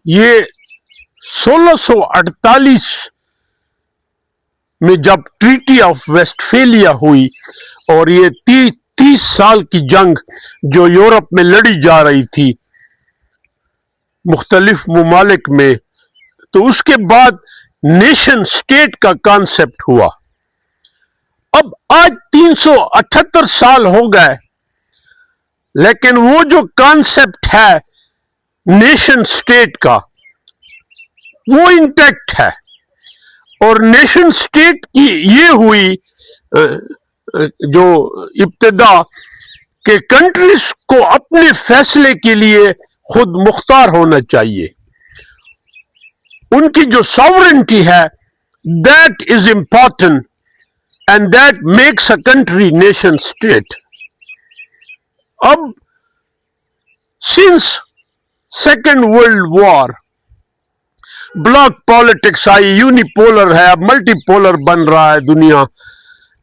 یہ 1648 میں جب ٹریٹی آف ویسٹفیلیا ہوئی اور یہ 30 سال کی جنگ جو یورپ میں لڑی جا رہی تھی مختلف ممالک میں، تو اس کے بعد نیشن سٹیٹ کا کانسیپٹ ہوا. اب آج 378 سال ہو گئے، لیکن وہ جو کانسیپٹ ہے نیشن سٹیٹ کا وہ انٹیکٹ ہے. اور نیشن سٹیٹ کی یہ ہوئی جو ابتدا کہ کنٹریز کو اپنے فیصلے کے لیے خود مختار ہونا چاہیے. ان کی جو ساورنٹی ہے that is important and that makes a country nation state. اب since second world war bloc politics آئی، یونیپولر ہے، اب ملٹی پولر بن رہا ہے دنیا،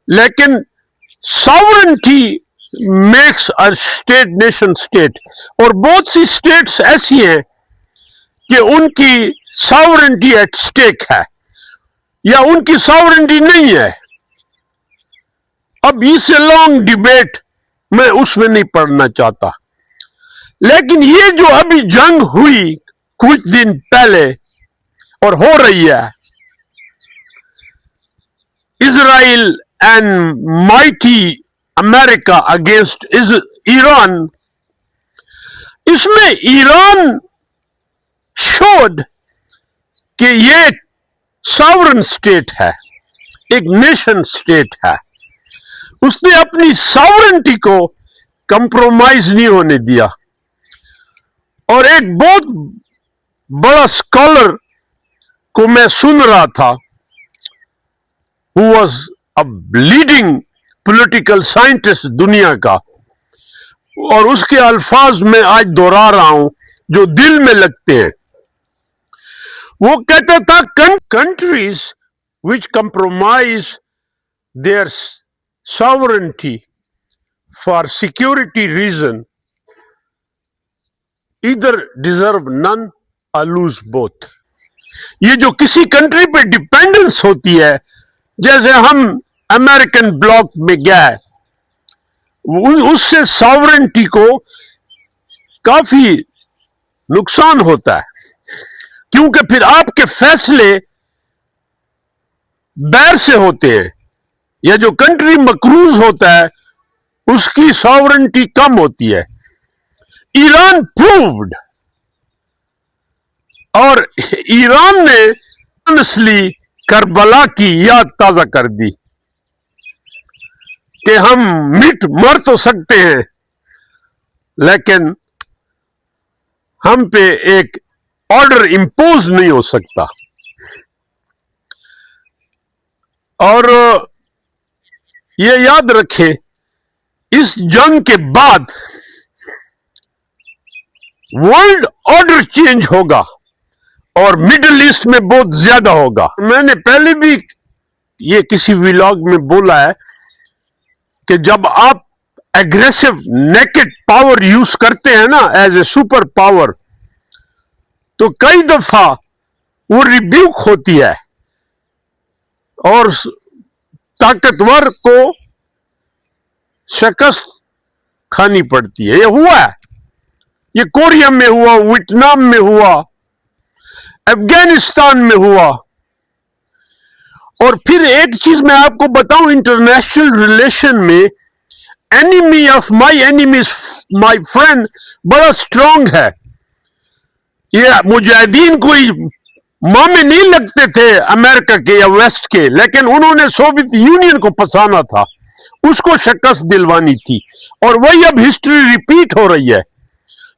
لیکن sovereignty makes a state nation state. اور بہت سی اسٹیٹس ایسی ہیں کہ ان کی ساورنٹی ایٹ اسٹیک ہے یا ان کی ساورنٹی نہیں ہے. اب اس لانگ ڈیبیٹ میں اس میں نہیں پڑھنا چاہتا، لیکن یہ جو ابھی جنگ ہوئی کچھ دن پہلے اور ہو رہی ہے، Israel and mighty America against Iran, اس میں ایران شوڈ کہ یہ ساورن اسٹیٹ ہے، ایک نیشن اسٹیٹ ہے. اس نے اپنی ساورنٹی کو کمپرومائز نہیں ہونے دیا. اور ایک بہت بڑا اسکالر کو میں سن رہا تھا who was a leading political scientist دنیا کا، اور اس کے الفاظ میں آج دوہرا رہا ہوں جو دل میں لگتے ہیں. وہ کہتا تھا countries which compromise their sovereignty for security reason either deserve none or lose both. یہ جو کسی کنٹری پہ ڈیپینڈنس ہوتی ہے، جیسے ہم امریکن بلاک میں گئے، اس سے ساورنٹی کو کافی نقصان ہوتا ہے، کیونکہ پھر آپ کے فیصلے باہر سے ہوتے ہیں، یا جو کنٹری مقروض ہوتا ہے اس کی ساورنٹی کم ہوتی ہے. ایران پرووڈ، اور ایران نے honestly کربلا کی یاد تازہ کر دی کہ ہم مر تو سکتے ہیں لیکن ہم پہ ایک آرڈر امپوز نہیں ہو سکتا. اور یہ یاد رکھیں اس جنگ کے بعد ورلڈ آرڈر چینج ہوگا اور مڈل ایسٹ میں بہت زیادہ ہوگا. میں نے پہلے بھی یہ کسی ولاگ میں بولا ہے کہ جب آپ ایگریسو نیکڈ پاور یوز کرتے ہیں نا ایز اے سپر پاور، تو کئی دفعہ وہ ریبیوک ہوتی ہے اور طاقتور کو شکست کھانی پڑتی ہے. یہ ہوا ہے، یہ کوریا میں ہوا، ویتنام میں ہوا، افغانستان میں ہوا. اور پھر ایک چیز میں آپ کو بتاؤں، انٹرنیشنل ریلیشن میں enemy of my enemy is my friend بڑا اسٹرانگ ہے. یہ مجاہدین کوئی مامے نہیں لگتے تھے امریکہ کے یا ویسٹ کے، لیکن انہوں نے سوویت یونین کو پھنسانا تھا، اس کو شکست دلوانی تھی. اور وہی اب ہسٹری ریپیٹ ہو رہی ہے.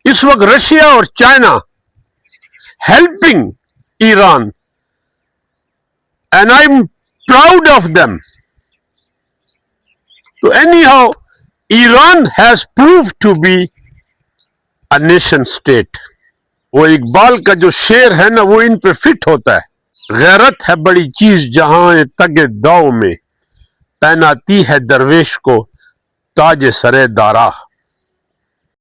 اس وقت رشیا اور China helping Iran, and I'm proud of them. So anyhow, Iran has proved to be a nation state. وہ اقبال کا جو شعر ہے نا وہ ان پہ فٹ ہوتا ہے. غیرت ہے بڑی چیز جہاں تگ داؤ میں، پہناتی ہے درویش کو تاج سرے دارا.